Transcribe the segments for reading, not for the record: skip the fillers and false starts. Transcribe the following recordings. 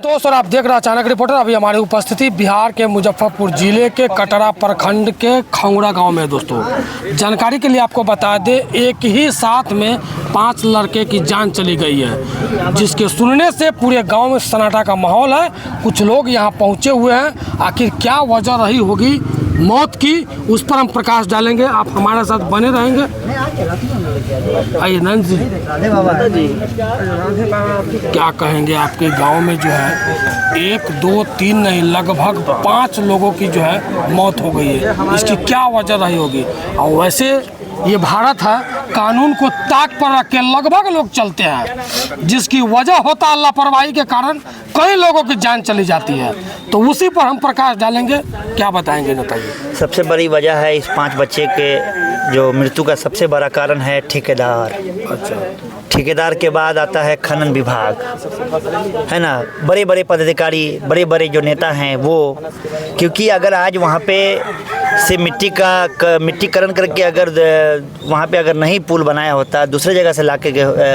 दोस्तों, और आप देख रहे हैं अचानक रिपोर्टर। अभी हमारी उपस्थिति बिहार के मुजफ्फरपुर जिले के कटरा प्रखंड के खंगुड़ा गांव में है। दोस्तों, जानकारी के लिए आपको बता दें, एक ही साथ में 5 लड़के की जान चली गई है, जिसके सुनने से पूरे गांव में सन्नाटा का माहौल है। कुछ लोग यहां पहुंचे हुए हैं। आखिर क्या वजह रही होगी मौत की, उस पर हम प्रकाश डालेंगे। आप हमारे साथ बने रहेंगे। आइए नंद जी, क्या कहेंगे? आपके गांव में जो है 1, 2, 3 नहीं, लगभग 5 लोगों की जो है मौत हो गई है। इसकी क्या वजह रही होगी? और वैसे ये भारत है, कानून को ताक पर रख के लगभग लोग चलते हैं, जिसकी वजह होता है लापरवाही के कारण कई लोगों की जान चली जाती है। तो उसी पर हम प्रकाश डालेंगे। क्या बताएंगे नेताजी? सबसे बड़ी वजह है इस 5 बच्चे के जो मृत्यु का सबसे बड़ा कारण है ठेकेदार। अच्छा, ठेकेदार के बाद आता है खनन विभाग, है ना। बड़े बड़े पदाधिकारी, बड़े बड़े जो नेता हैं वो, क्योंकि अगर आज वहाँ पे से मिट्टीकरण करके अगर वहाँ पे अगर नहीं पुल बनाया होता, दूसरे जगह से लाके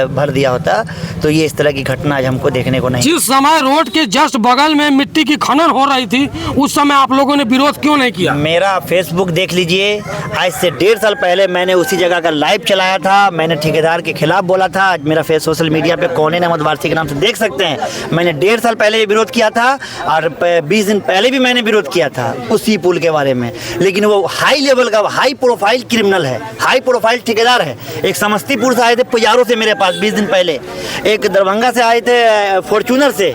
भर दिया होता, तो ये इस तरह की घटना आज हमको देखने को नहीं। जिस समय रोड के जस्ट बगल में मिट्टी की खनन हो रही थी, उस समय आप लोगों ने विरोध क्यों नहीं किया? मेरा फेसबुक देख लीजिए, आज से 1.5 साल पहले मैंने उसी जगह का लाइव चलाया था। मैंने ठेकेदार के खिलाफ बोला था। आज मेरा फेस सोशल मीडिया पे कौन अहमद वारसी के नाम से देख सकते हैं। मैंने 1.5 साल पहले विरोध किया था और 20 दिन पहले भी मैंने विरोध किया था उसी पुल के बारे में। लेकिन वो हाई लेवल का, हाई प्रोफाइल क्रिमिनल है, हाई प्रोफाइल ठेकेदार है। एक समस्तीपुर से आए थे पुजारों से मेरे पास 20 दिन पहले, एक दरभंगा से आए थे फॉर्च्यूनर से,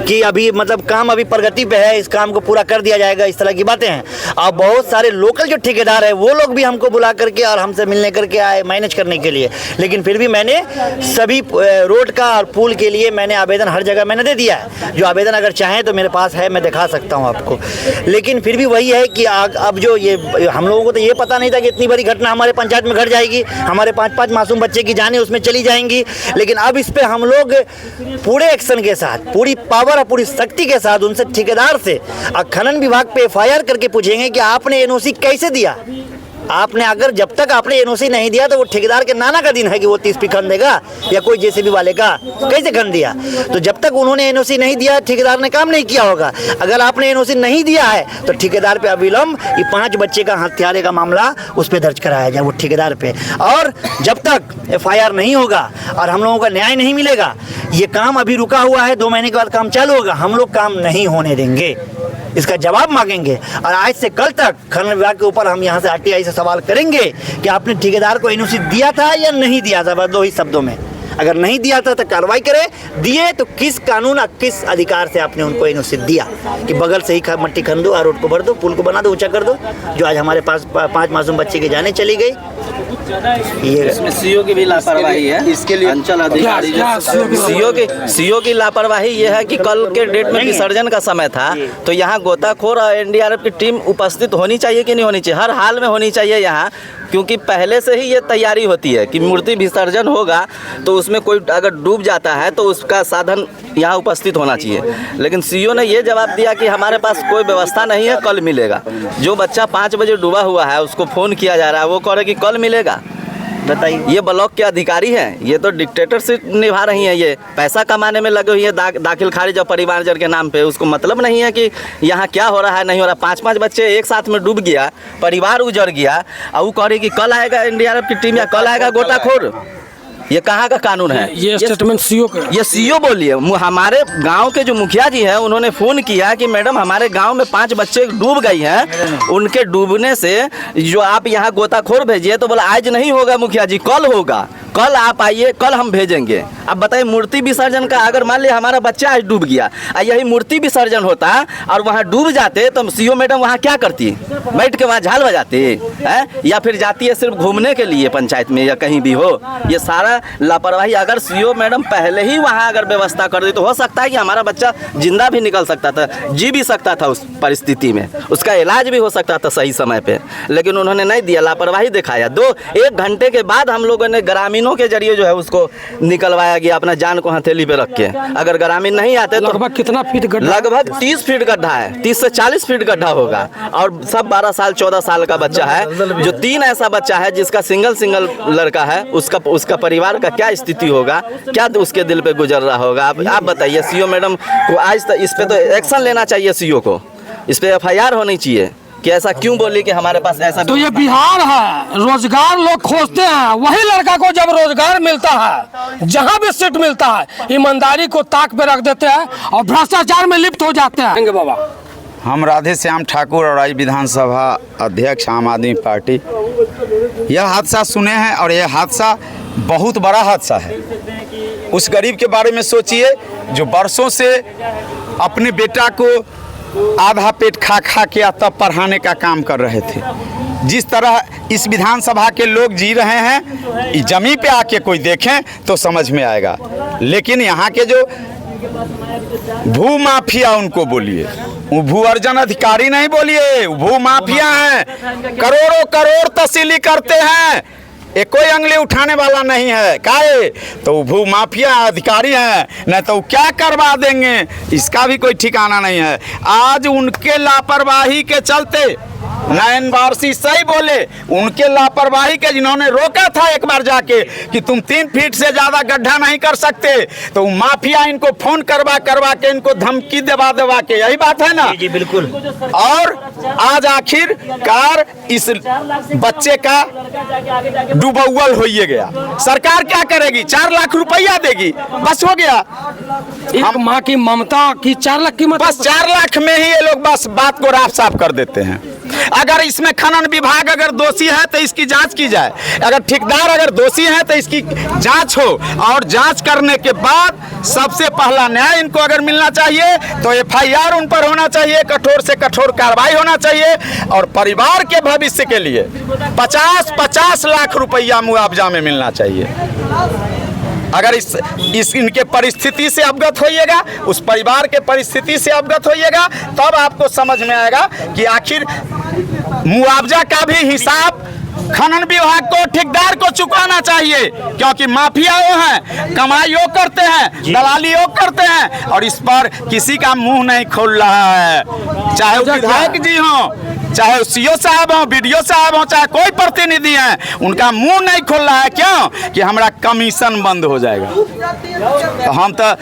कि अभी मतलब काम अभी प्रगति पे है, इस काम को पूरा कर दिया जाएगा, इस तरह की बातें हैं। और बहुत सारे लोकल जो ठेकेदार है वो लोग भी हमको बुला करके और हमसे मिलने करके आए मैनेज करने के लिए। लेकिन फिर भी मैंने सभी रोड का और पुल के लिए मैंने आवेदन हर जगह मैंने दे दिया है। जो आवेदन अगर चाहें तो मेरे पास है, मैं दिखा सकता हूँ आपको। लेकिन फिर भी वही है कि अब जो ये हम लोगों को तो ये पता नहीं था कि इतनी बड़ी घटना हमारे पंचायत में घट जाएगी, हमारे 5-5 मासूम बच्चे की जानें उसमें चली जाएंगी। लेकिन अब इस पर हम लोग पूरे एक्शन के साथ, पूरी पावर और पूरी शक्ति के साथ उनसे, ठेकेदार से और खनन विभाग पे FIR करके पूछेंगे कि आपने NOC कैसे दिया। आपने अगर जब तक आपने NOC नहीं दिया तो वो ठेकेदार के नाना का दिन है कि वो 30 फीट खन देगा, या कोई JCB वाले का कैसे खन दिया। तो जब तक उन्होंने NOC नहीं दिया, ठेकेदार ने काम नहीं किया होगा। अगर आपने NOC नहीं दिया है तो ठेकेदार पे अविलंब ये 5 बच्चे का हत्यारे का मामला उस पर दर्ज कराया जाए, वो ठेकेदार पे। और जब तक FIR नहीं होगा और हम लोगों का न्याय नहीं मिलेगा, ये काम अभी रुका हुआ है, 2 महीने के बाद काम चालू होगा, हम लोग काम नहीं होने देंगे। इसका जवाब मांगेंगे। और आज से कल तक खनन विभाग के ऊपर हम यहाँ से RTI से सवाल करेंगे कि आपने ठेकेदार को NOC दिया था या नहीं दिया था, बस 2 ही शब्दों में। अगर नहीं दिया था तो कार्रवाई करें, दिए तो किस कानून और किस अधिकार से आपने उनको NOC दिया कि बगल से ही मट्टी खन दो और रोड को भर दो, पुल को बना दो, ऊंचा कर दो। जो आज हमारे पास 5 मासूम बच्चे की जानें चली गई, ये इसमें CO की भी लापरवाही है। इसके लिए अंचल अधिकारी CO की लापरवाही ये है कि कल के डेट में विसर्जन का समय था, तो यहाँ गोताखोर और NDRF की टीम उपस्थित होनी चाहिए कि नहीं होनी चाहिए? हर हाल में होनी चाहिए यहाँ, क्योंकि पहले से ही ये तैयारी होती है कि मूर्ति विसर्जन होगा तो उसमें कोई अगर डूब जाता है तो उसका साधन यहाँ उपस्थित होना चाहिए। लेकिन CO ने ये जवाब दिया कि हमारे पास कोई व्यवस्था नहीं है, कल मिलेगा। जो बच्चा 5 बजे डूबा हुआ है उसको फ़ोन किया जा रहा है, वो कह रहे कि कल मिलेगा। बताइए, ये ब्लॉक के अधिकारी हैं, ये तो डिक्टेटरशिप निभा रही हैं, ये पैसा कमाने में लगे हुई है, दाखिल खारिज और परिवारजन के नाम पे। उसको मतलब नहीं है कि यहाँ क्या हो रहा है, नहीं हो रहा। 5-5 बच्चे एक साथ में डूब गया, परिवार उजड़ गया, और वो कह रही कि कल आएगा NDRF की टीम या कल आएगा गोताखोर। ये कहाँ का कानून है? ये स्टेटमेंट CO का। ये CO बोलिए। हमारे गांव के जो मुखिया जी हैं उन्होंने फ़ोन किया कि मैडम हमारे गांव में 5 बच्चे डूब गई हैं, उनके डूबने से जो आप यहाँ गोताखोर भेजिए, तो बोला आज नहीं होगा मुखिया जी, कल होगा, कल आप आइए, कल हम भेजेंगे। अब बताइए, मूर्ति विसर्जन का अगर मान लिया हमारा बच्चा आज डूब गया, यही मूर्ति विसर्जन होता और वहाँ डूब जाते, तो CO मैडम वहाँ क्या करती? बैठ के वहाँ झाल बजाती है, या फिर जाती है सिर्फ घूमने के लिए पंचायत में या कहीं भी हो? ये सारा लापरवाही। अगर CO मैडम पहले ही वहाँ अगर व्यवस्था कर दी तो हो सकता है कि हमारा बच्चा जिंदा भी निकल सकता था, जी भी सकता था उस परिस्थिति में, उसका इलाज भी हो सकता था सही समय पे। लेकिन उन्होंने नहीं दिया, लापरवाही दिखाया। 1 घंटे के बाद हम लोगों ने ग्रामीण ग्रामीणों के जरिए जो है उसको निकलवाया गया अपना जान को हथेली पे रख के। अगर ग्रामीण नहीं आते तो लगभग कितना फीट गड्ढा? लगभग 30 फीट गड्ढा है, 30 से 40 फीट गड्ढा होगा। और सब 12 साल 14 साल का बच्चा है। जो 3 ऐसा बच्चा है जिसका सिंगल लड़का है, उसका परिवार का क्या स्थिति होगा, क्या उसके दिल पे गुजर रहा होगा? आप बताइए। सीओ मैडम को आज तक इस पे तो एक्शन लेना चाहिए, सीओ को इस पे FIR होनी चाहिए कि ऐसा क्यों बोली कि हमारे पास ऐसा। तो ये बिहार है, रोजगार लोग खोजते हैं, वही लड़का को जब रोजगार मिलता है, जहां भी सीट मिलता है, ईमानदारी को ताक पे रख देते हैं और भ्रष्टाचार में लिप्त हो जाते हैं। बाबा, हम राधे श्याम ठाकुर और विधानसभा अध्यक्ष आम आदमी पार्टी, यह हादसा सुने हैं और यह हादसा बहुत बड़ा हादसा है। उस गरीब के बारे में सोचिए जो बरसों से अपने बेटा को आधा पेट खा खा के तब पढ़ाने का काम कर रहे थे। जिस तरह इस विधानसभा के लोग जी रहे हैं, इस जमीन पे आके कोई देखें तो समझ में आएगा। लेकिन यहाँ के जो भू माफिया, उनको बोलिए, वो भू अर्जन अधिकारी नहीं बोलिए, भू माफिया हैं, करोड़ों करोड़ तहसीली करते हैं, एक कोई अंगली उठाने वाला नहीं है। काहे? तो भू माफिया अधिकारी हैं, नहीं तो क्या करवा देंगे, इसका भी कोई ठिकाना नहीं है। आज उनके लापरवाही के चलते, नयन वारसी सही बोले, उनके लापरवाही के, जिन्होंने रोका था एक बार जाके कि तुम 3 फीट से ज्यादा गड्ढा नहीं कर सकते, तो माफिया इनको फोन करवा के इनको धमकी दबा के, यही बात है ना? जी बिल्कुल। और आज आखिरकार इस बच्चे का डूबौल हो गया। सरकार क्या करेगी? 4 लाख रुपया देगी, बस हो गया। एक माँ की ममता की 4 लाख की, बस 4 लाख में ही ये लोग बस बात को राफ साफ कर देते हैं। अगर इसमें खनन विभाग अगर दोषी है तो इसकी जांच की जाए, अगर ठेकेदार अगर दोषी है तो इसकी जांच हो, और जांच करने के बाद सबसे पहला न्याय इनको अगर मिलना चाहिए तो FIR उन पर होना चाहिए, कठोर से कठोर कार्रवाई होना चाहिए, और परिवार के भविष्य के लिए 50-50 लाख रुपया मुआवजा में मिलना चाहिए। अगर इस इनके परिस्थिति से अवगत होइएगा, उस परिवार के परिस्थिति से अवगत होइएगा, तब आपको समझ में आएगा कि आखिर मुआवजा का भी हिसाब खनन विभाग को, ठेकेदार को चुकाना चाहिए, क्योंकि माफिया वो हैं, कमाई वो करते हैं, दलाली वो करते हैं, और इस पर किसी का मुंह नहीं खोल रहा है। चाहे वो विधायक जी हों, चाहे सीओ साहब हों, BDO साहब हों, चाहे कोई प्रतिनिधि हैं, उनका मुंह नहीं खोल रहा है। क्यों? कि हमारा कमीशन बंद हो जाएगा। तो हम तो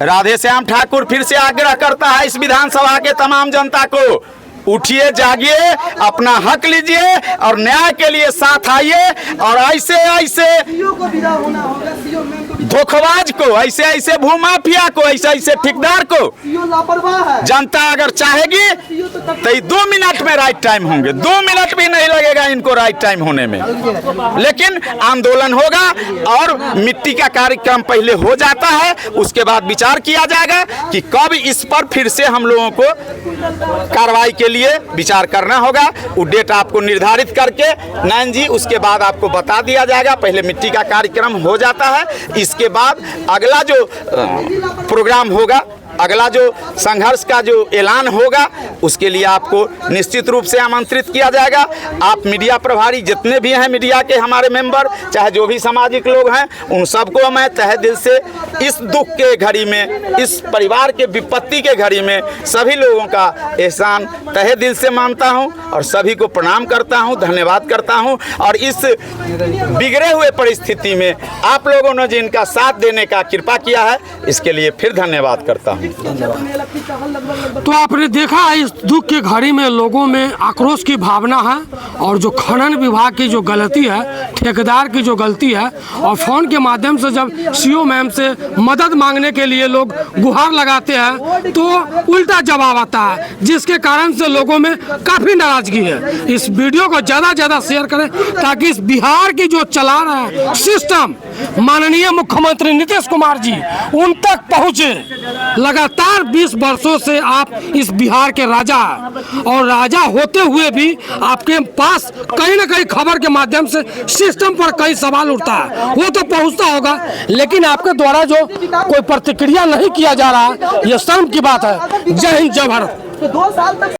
राधे श्याम ठाकुर फिर से आग्रह करता है इस विधानसभा के तमाम जनता को, उठिए, जागिए, अपना हक लीजिए और न्याय के लिए साथ आइए, और ऐसे धोखेबाज को, ऐसे भूमाफिया को, ऐसे ठेकेदार को जनता अगर चाहेगी तो 2 मिनट में राइट टाइम होंगे, 2 मिनट भी नहीं लगेगा इनको राइट टाइम होने में। लेकिन आंदोलन होगा और मिट्टी का कार्यक्रम पहले हो जाता है, उसके बाद विचार किया जाएगा कि कब इस पर फिर से हम लोगों को कार्रवाई के लिए विचार करना होगा। वो डेट आपको निर्धारित करके नयन जी उसके बाद आपको बता दिया जाएगा। पहले मिट्टी का कार्यक्रम हो जाता है, इसके बाद अगला जो प्रोग्राम होगा, अगला जो संघर्ष का जो ऐलान होगा, उसके लिए आपको निश्चित रूप से आमंत्रित किया जाएगा। आप मीडिया प्रभारी जितने भी हैं, मीडिया के हमारे मेंबर, चाहे जो भी सामाजिक लोग हैं, उन सबको मैं तहे दिल से इस दुख के घड़ी में, इस परिवार के विपत्ति के घड़ी में सभी लोगों का एहसान तहे दिल से मानता हूं और सभी को प्रणाम करता हूं, धन्यवाद करता हूं। और इस बिगड़े हुए परिस्थिति में आप लोगों ने जिनका साथ देने का कृपा किया है, इसके लिए फिर धन्यवाद करता हूं। तो आपने देखा इस दुख की घड़ी में लोगों में आक्रोश की भावना है, और जो खनन विभाग की जो गलती है, ठेकेदार की जो गलती है, और फोन के माध्यम से जब सीओ मैम से मदद मांगने के लिए लोग गुहार लगाते हैं तो उल्टा जवाब आता है, जिसके कारण से लोगों में काफी नाराजगी है। इस वीडियो को ज्यादा शेयर करें ताकि इस बिहार की जो चला रहा है सिस्टम माननीय मुख्यमंत्री नीतीश कुमार जी उन तक पहुंचे। लगातार 20 वर्षों से आप इस बिहार के राजा हैं, और राजा होते हुए भी आपके पास कहीं ना कहीं खबर के माध्यम से सिस्टम पर कई सवाल उठता है। वो तो पहुंचता होगा, लेकिन आपके द्वारा जो कोई प्रतिक्रिया नहीं किया जा रहा, ये शर्म की बात है। जय हिंद, जय भारत।